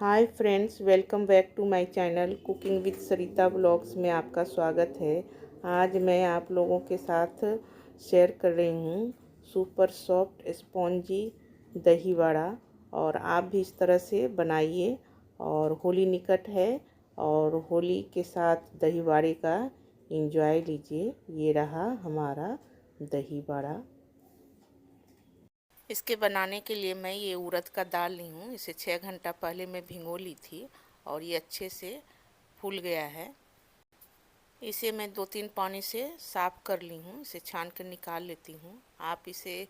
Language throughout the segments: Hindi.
Hi friends, welcome back to my channel cooking with Sarita blogs में आपका स्वागत है। आज मैं आप लोगों के साथ शेयर कर रही हूँ सुपर सॉफ्ट स्पॉन्जी दही वड़ा। और आप भी इस तरह से बनाइए। और होली निकट है और होली के साथ दही वड़े का एंजॉय लीजिए। ये रहा हमारा दही वड़ा। इसके बनाने के लिए मैं ये उड़द का दाल ली हूँ। इसे 6 घंटा पहले मैं भिगो ली थी और ये अच्छे से फूल गया है। इसे मैं 2-3 पानी से साफ़ कर ली हूँ। इसे छान कर निकाल लेती हूँ। आप इसे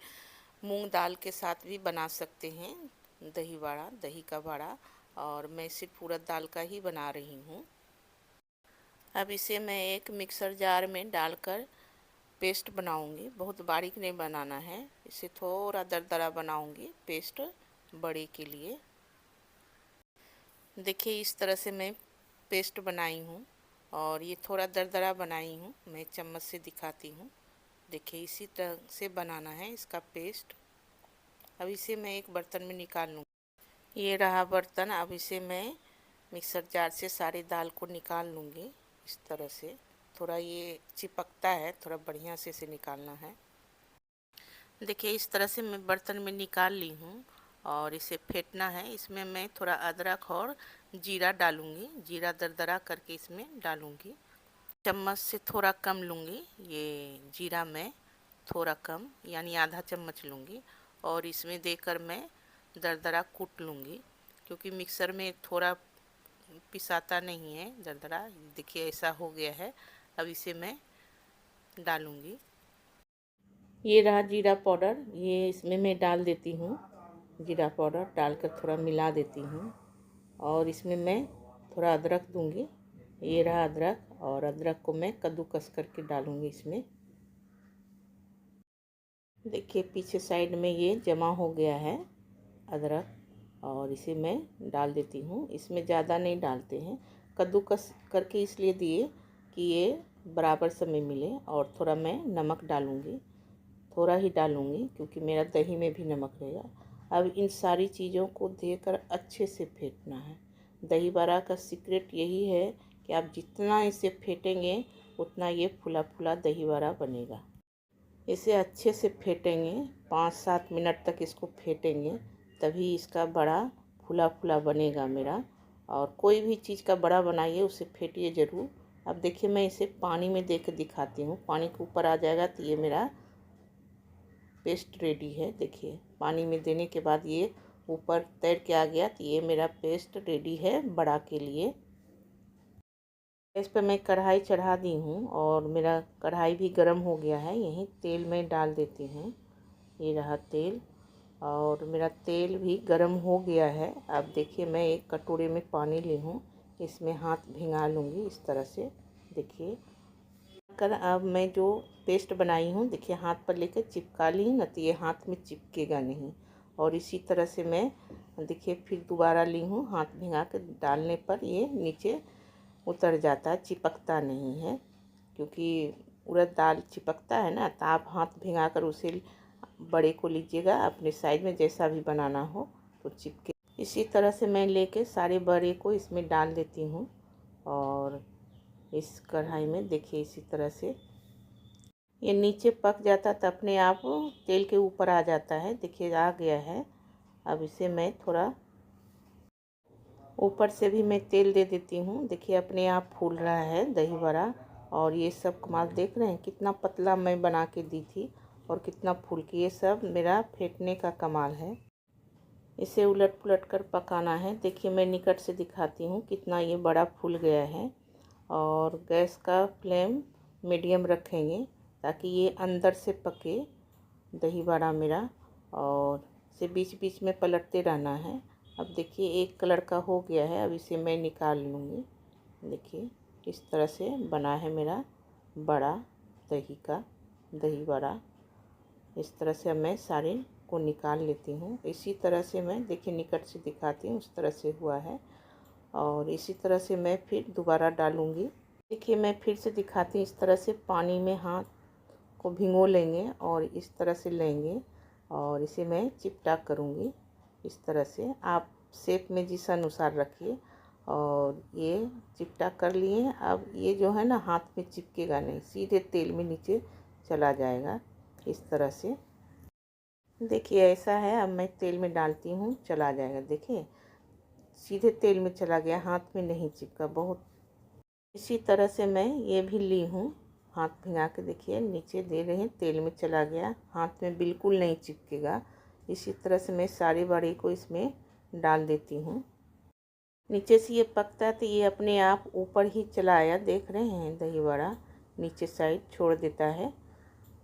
मूंग दाल के साथ भी बना सकते हैं दही वड़ा, दही का वड़ा। और मैं सिर्फ उड़द दाल का ही बना रही हूँ। अब इसे मैं एक मिक्सर जार में डालकर पेस्ट बनाऊंगी। बहुत बारीक नहीं बनाना है, इसे थोड़ा दरदरा बनाऊंगी पेस्ट बड़े के लिए। देखिए इस तरह से मैं पेस्ट बनाई हूँ और ये थोड़ा दरदरा बनाई हूँ। मैं चम्मच से दिखाती हूँ। देखिए इसी तरह से बनाना है इसका पेस्ट। अब इसे मैं एक बर्तन में निकाल लूँ। ये रहा बर्तन। अब इसे मैं मिक्सर जार से सारी दाल को निकाल लूँगी इस तरह से। थोड़ा ये चिपकता है, थोड़ा बढ़िया से इसे निकालना है। देखिए इस तरह से मैं बर्तन में निकाल ली हूँ और इसे फेंटना है। इसमें मैं थोड़ा अदरक और जीरा डालूँगी। जीरा दरदरा करके इसमें डालूँगी। चम्मच से थोड़ा कम लूँगी। ये जीरा मैं थोड़ा कम यानी आधा चम्मच लूँगी और इसमें देकर मैं दरदरा कूट लूँगी, क्योंकि मिक्सर में थोड़ा पिसाता नहीं है दरदरा। देखिए ऐसा हो गया है। अब इसे मैं डालूँगी। ये रहा जीरा पाउडर, ये इसमें मैं डाल देती हूँ। जीरा पाउडर डालकर थोड़ा मिला देती हूँ और इसमें मैं थोड़ा अदरक दूंगी। ये रहा अदरक और अदरक को मैं कद्दूकस करके डालूंगी इसमें। देखिए पीछे साइड में ये जमा हो गया है अदरक और इसे मैं डाल देती हूँ। इसमें ज़्यादा नहीं डालते हैं, कद्दूकस करके इसलिए दिए कि ये बराबर समय मिले। और थोड़ा मैं नमक डालूँगी, थोड़ा ही डालूँगी क्योंकि मेरा दही में भी नमक रहेगा। अब इन सारी चीज़ों को देकर अच्छे से फेंटना है। दही बड़ा का सीक्रेट यही है कि आप जितना इसे फेंटेंगे उतना ये फूला फूला दही बड़ा बनेगा। इसे अच्छे से फेंटेंगे, 5-7 मिनट तक इसको फेंटेंगे, तभी इसका बड़ा फूला फूला बनेगा मेरा। और कोई भी चीज़ का बड़ा बनाइए उसे फेंटिए ज़रूर। अब देखिए मैं इसे पानी में दे कर दिखाती हूँ। पानी के ऊपर आ जाएगा तो ये मेरा पेस्ट रेडी है। देखिए पानी में देने के बाद ये ऊपर तैर के आ गया तो ये मेरा पेस्ट रेडी है बड़ा के लिए। इस पर मैं कढ़ाई चढ़ा दी हूँ और मेरा कढ़ाई भी गर्म हो गया है। यहीं तेल में डाल देती हूँ। ये रहा तेल और मेरा तेल भी गर्म हो गया है। अब देखिए मैं एक कटोरे में पानी ली हूँ, इसमें हाथ भिंगा लूँगी इस तरह से। देखिए कर अब मैं जो पेस्ट बनाई हूँ देखिए हाथ पर लेकर चिपका ली न तो ये हाथ में चिपकेगा नहीं। और इसी तरह से मैं देखिए फिर दोबारा ली हूँ, हाथ भिंगा कर डालने पर ये नीचे उतर जाता है, चिपकता नहीं है। क्योंकि उड़द दाल चिपकता है ना, तो आप हाथ भिंगा कर उसे बड़े को लीजिएगा अपने साइज में, जैसा भी बनाना हो तो चिपके। इसी तरह से मैं लेके सारे बड़े को इसमें डाल देती हूँ और इस कढ़ाई में देखिए इसी तरह से ये नीचे पक जाता तो अपने आप तेल के ऊपर आ जाता है। देखिए आ गया है। अब इसे मैं थोड़ा ऊपर से भी मैं तेल दे देती हूँ। देखिए अपने आप फूल रहा है दही बड़ा। और ये सब कमाल देख रहे हैं कितना पतला मैं बना के दी थी और कितना फूल के। ये सब मेरा फेंटने का कमाल है। इसे उलट पुलट कर पकाना है। देखिए मैं निकट से दिखाती हूँ कितना ये बड़ा फूल गया है। और गैस का फ्लेम मीडियम रखेंगे ताकि ये अंदर से पके दही बड़ा मेरा। और इसे बीच बीच में पलटते रहना है। अब देखिए एक कलर का हो गया है। अब इसे मैं निकाल लूँगी। देखिए इस तरह से बना है मेरा बड़ा दही का दही बड़ा। इस तरह से अब मैं सारे को निकाल लेती हूँ। इसी तरह से मैं देखिए निकट से दिखाती हूँ, उस तरह से हुआ है। और इसी तरह से मैं फिर दोबारा डालूँगी। देखिए मैं फिर से दिखाती हूँ। इस तरह से पानी में हाथ को भिगो लेंगे और इस तरह से लेंगे और इसे मैं चिपटा करूँगी। इस तरह से आप शेप में जिस अनुसार रखिए। और ये चिपटा कर लिए। अब ये जो है ना हाथ में चिपकेगा नहीं, सीधे तेल में नीचे चला जाएगा इस तरह से। देखिए ऐसा है। अब मैं तेल में डालती हूँ, चला जाएगा। देखिए सीधे तेल में चला गया, हाथ में नहीं चिपका। बहुत इसी तरह से मैं ये भी ली हूँ, हाथ भिंगा के देखिए नीचे दे रहे हैं, तेल में चला गया, हाथ में बिल्कुल नहीं चिपकेगा। इसी तरह से मैं सारी बड़ी को इसमें डाल देती हूँ। नीचे से ये पकता है तो ये अपने आप ऊपर ही चला आया। देख रहे हैं दही बड़ा नीचे साइड छोड़ देता है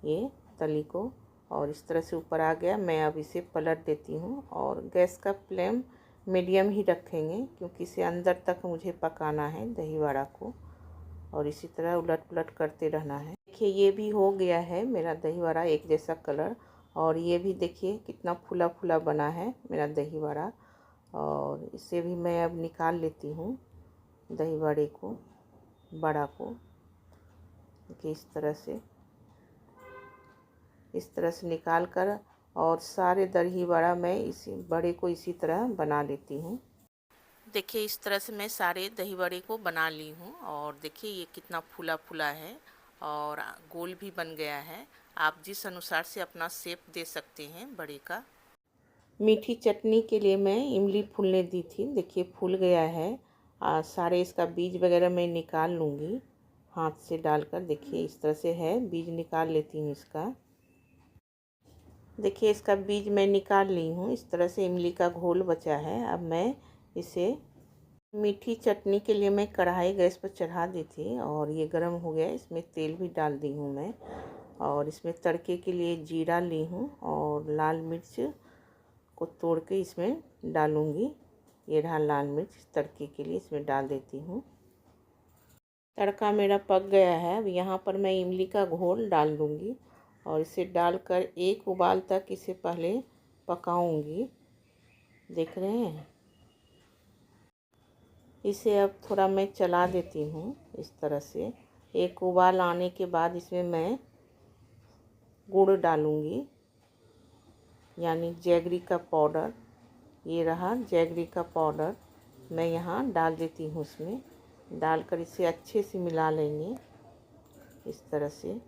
ये तली को, और इस तरह से ऊपर आ गया। मैं अब इसे पलट देती हूँ और गैस का फ्लेम मीडियम ही रखेंगे, क्योंकि इसे अंदर तक मुझे पकाना है दही वड़ा को। और इसी तरह उलट पुलट करते रहना है। देखिए ये भी हो गया है मेरा दही वड़ा, एक जैसा कलर। और ये भी देखिए कितना फूला फूला बना है मेरा दही वड़ा। और इसे भी मैं अब निकाल लेती हूँ दही वड़े को, बड़ा को। देखिए इस तरह से निकाल कर, और सारे दही वड़ा मैं इसी बड़े को इसी तरह बना लेती हूँ। देखिए इस तरह से मैं सारे दही बड़े को बना ली हूँ। और देखिए ये कितना फूला फूला है और गोल भी बन गया है। आप जिस अनुसार से अपना शेप दे सकते हैं बड़े का। मीठी चटनी के लिए मैं इमली फूलने दी थी। देखिए फूल गया है। सारे इसका बीज वगैरह मैं निकाल लूँगी हाथ से डालकर। देखिए इस तरह से है, बीज निकाल लेती हूँ इसका। देखिए इसका बीज मैं निकाल ली हूँ। इस तरह से इमली का घोल बचा है। अब मैं इसे मीठी चटनी के लिए मैं कढ़ाई गैस पर चढ़ा दी थी और ये गर्म हो गया। इसमें तेल भी डाल दी हूँ मैं। और इसमें तड़के के लिए जीरा ली हूँ और लाल मिर्च को तोड़ के इसमें डालूँगी। ये रहा लाल मिर्च, तड़के के लिए इसमें डाल देती हूँ। तड़का मेरा पक गया है। अब यहाँ पर मैं इमली का घोल डाल दूँगी और इसे डालकर एक उबाल तक इसे पहले पकाऊँगी। देख रहे हैं, इसे अब थोड़ा मैं चला देती हूँ इस तरह से। एक उबाल आने के बाद इसमें मैं गुड़ डालूँगी, यानी जैगरी का पाउडर। ये रहा जैगरी का पाउडर, मैं यहाँ डाल देती हूँ। इसमें डालकर इसे अच्छे से मिला लेंगे। इस तरह से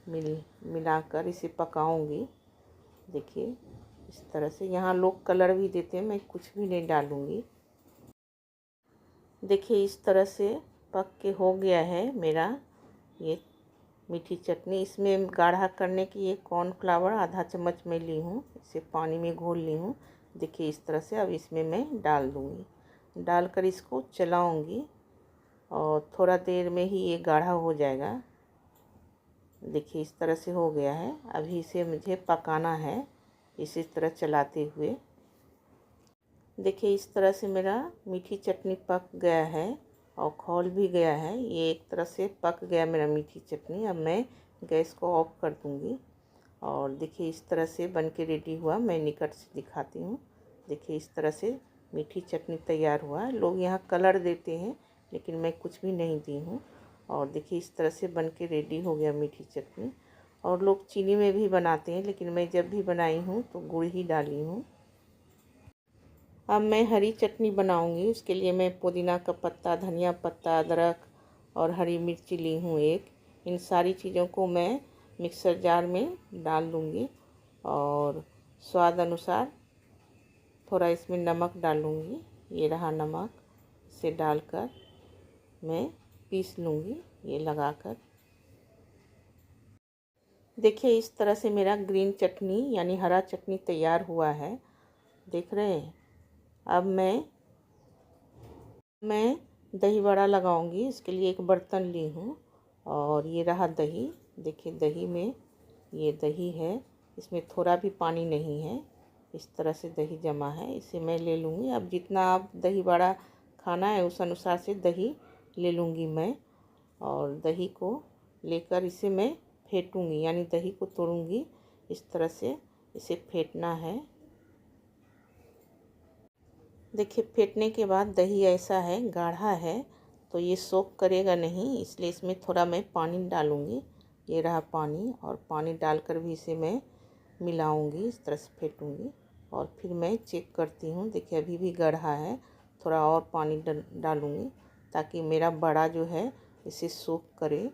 मिलाकर इसे पकाऊंगी। देखिए इस तरह से। यहाँ लोग कलर भी देते हैं, मैं कुछ भी नहीं डालूँगी। देखिए इस तरह से पक के हो गया है मेरा ये मीठी चटनी। इसमें गाढ़ा करने के लिए कॉर्नफ्लावर आधा चम्मच में ली हूँ, इसे पानी में घोल ली हूँ। देखिए इस तरह से। अब इसमें मैं डाल दूँगी, डालकर इसको चलाऊँगी और थोड़ा देर में ही ये गाढ़ा हो जाएगा। देखिए इस तरह से हो गया है। अभी इसे मुझे पकाना है इसी तरह चलाते हुए। देखिए इस तरह से मेरा मीठी चटनी पक गया है और खौल भी गया है। ये एक तरह से पक गया मेरा मीठी चटनी। अब मैं गैस को ऑफ कर दूँगी। और देखिए इस तरह से बन के रेडी हुआ। मैं निकट से दिखाती हूँ। देखिए इस तरह से मीठी चटनी तैयार हुआ है। लोग यहाँ कलर देते हैं, लेकिन मैं कुछ भी नहीं दी हूँ। और देखिए इस तरह से बन के रेडी हो गया मीठी चटनी। और लोग चीनी में भी बनाते हैं, लेकिन मैं जब भी बनाई हूँ तो गुड़ ही डाली हूँ। अब मैं हरी चटनी बनाऊंगी। उसके लिए मैं पुदीना का पत्ता, धनिया पत्ता, अदरक और हरी मिर्ची ली हूँ एक। इन सारी चीज़ों को मैं मिक्सर जार में डाल दूँगी और स्वाद अनुसार थोड़ा इसमें नमक डालूँगी। ये रहा नमक, इसे डालकर मैं पीस लूँगी ये लगाकर। देखिए इस तरह से मेरा ग्रीन चटनी यानी हरा चटनी तैयार हुआ है। देख रहे हैं। अब मैं दही वड़ा लगाऊंगी। इसके लिए एक बर्तन ली हूँ और ये रहा दही। देखिए दही में ये दही है, इसमें थोड़ा भी पानी नहीं है। इस तरह से दही जमा है, इसे मैं ले लूँगी। अब जितना आप दही वड़ा खाना है उस अनुसार से दही ले लूँगी मैं। और दही को लेकर इसे मैं फेंटूँगी, यानी दही को तोड़ूँगी। इस तरह से इसे फेंटना है। देखिए फेंटने के बाद दही ऐसा है, गाढ़ा है, तो ये सोख करेगा नहीं, इसलिए इसमें थोड़ा मैं पानी डालूँगी। ये रहा पानी, और पानी डालकर भी इसे मैं मिलाऊँगी, इस तरह से फेंटूँगी। और फिर मैं चेक करती हूँ। देखिए अभी भी गढ़ा है, थोड़ा और पानी डालूँगी ताकि मेरा बड़ा जो है इसे सोख करे।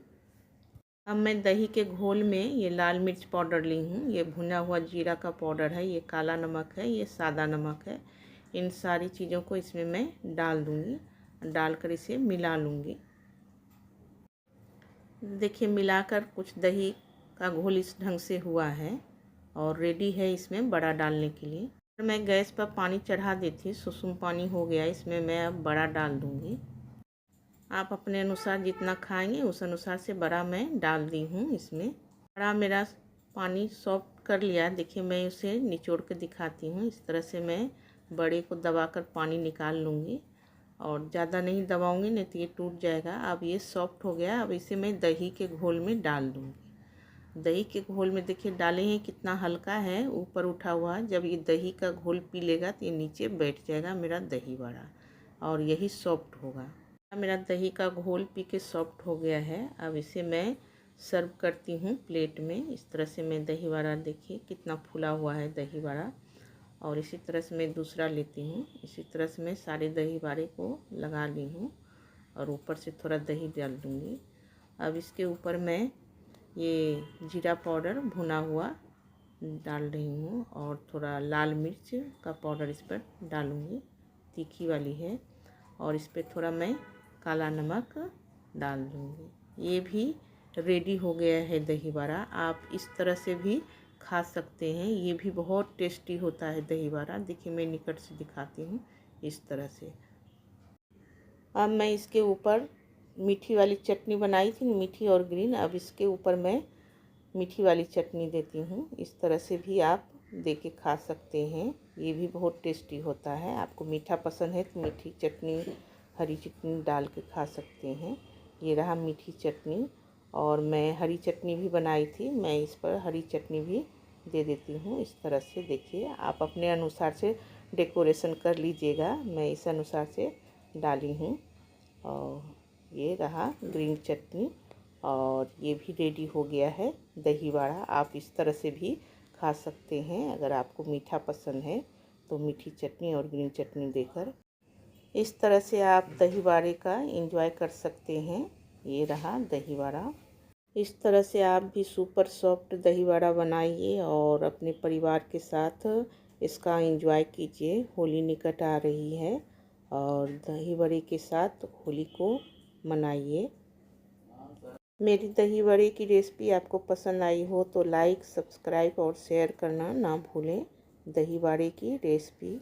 अब मैं दही के घोल में ये लाल मिर्च पाउडर ली हूँ, ये भुना हुआ जीरा का पाउडर है, ये काला नमक है, ये सादा नमक है। इन सारी चीज़ों को इसमें मैं डाल दूँगी, डालकर इसे मिला लूँगी। देखिए मिलाकर कुछ दही का घोल इस ढंग से हुआ है और रेडी है इसमें बड़ा डालने के लिए। मैं गैस पर पानी चढ़ा देती, सुसुम पानी हो गया, इसमें मैं अब बड़ा डाल दूँगी। आप अपने अनुसार जितना खाएंगे उस अनुसार से बड़ा मैं डाल दी हूँ इसमें। बड़ा मेरा पानी सॉफ्ट कर लिया। देखिए मैं उसे निचोड़ के दिखाती हूँ। इस तरह से मैं बड़े को दबाकर पानी निकाल लूँगी और ज़्यादा नहीं दबाऊँगी, नहीं तो ये टूट जाएगा। अब ये सॉफ्ट हो गया। अब इसे मैं दही के घोल में डाल दूँगी। दही के घोल में देखिए डाले हैं कितना हल्का है, ऊपर उठा हुआ। जब ये दही का घोल पी लेगा तो ये नीचे बैठ जाएगा मेरा दही बड़ा और यही सॉफ्ट होगा। मेरा दही का घोल पी के सॉफ्ट हो गया है। अब इसे मैं सर्व करती हूँ प्लेट में। इस तरह से मैं दही बड़ा, देखिए कितना फूला हुआ है दही बड़ा। और इसी तरह से मैं दूसरा लेती हूँ। इसी तरह से मैं सारे दही बड़े को लगा ली हूँ और ऊपर से थोड़ा दही डाल दूँगी। अब इसके ऊपर मैं ये जीरा पाउडर भुना हुआ डाल रही हूँ और थोड़ा लाल मिर्च का पाउडर इस पर डालूँगी, तीखी वाली है। और इस पर थोड़ा मैं काला नमक डाल दूँगी। ये भी रेडी हो गया है दही बड़ा। आप इस तरह से भी खा सकते हैं, ये भी बहुत टेस्टी होता है दही बड़ा। देखिए मैं निकट से दिखाती हूँ इस तरह से। अब मैं इसके ऊपर मीठी वाली चटनी बनाई थी, मीठी और ग्रीन, अब इसके ऊपर मैं मीठी वाली चटनी देती हूँ। इस तरह से भी आप दे के खा सकते हैं, ये भी बहुत टेस्टी होता है। आपको मीठा पसंद है तो मीठी चटनी, हरी चटनी डाल के खा सकते हैं। ये रहा मीठी चटनी और मैं हरी चटनी भी बनाई थी, मैं इस पर हरी चटनी भी दे देती हूँ। इस तरह से देखिए आप अपने अनुसार से डेकोरेशन कर लीजिएगा। मैं इस अनुसार से डाली हूँ। और ये रहा ग्रीन चटनी और ये भी रेडी हो गया है दही बड़ा। आप इस तरह से भी खा सकते हैं। अगर आपको मीठा पसंद है तो मीठी चटनी और ग्रीन चटनी देकर इस तरह से आप दही बड़े का एंजॉय कर सकते हैं। ये रहा दही बड़ा। इस तरह से आप भी सुपर सॉफ्ट दही बड़ा बनाइए और अपने परिवार के साथ इसका एंजॉय कीजिए। होली निकट आ रही है और दही बड़े के साथ होली को मनाइए। मेरी दही बड़े की रेसिपी आपको पसंद आई हो तो लाइक, सब्सक्राइब और शेयर करना ना भूलें। दही बड़े की रेसिपी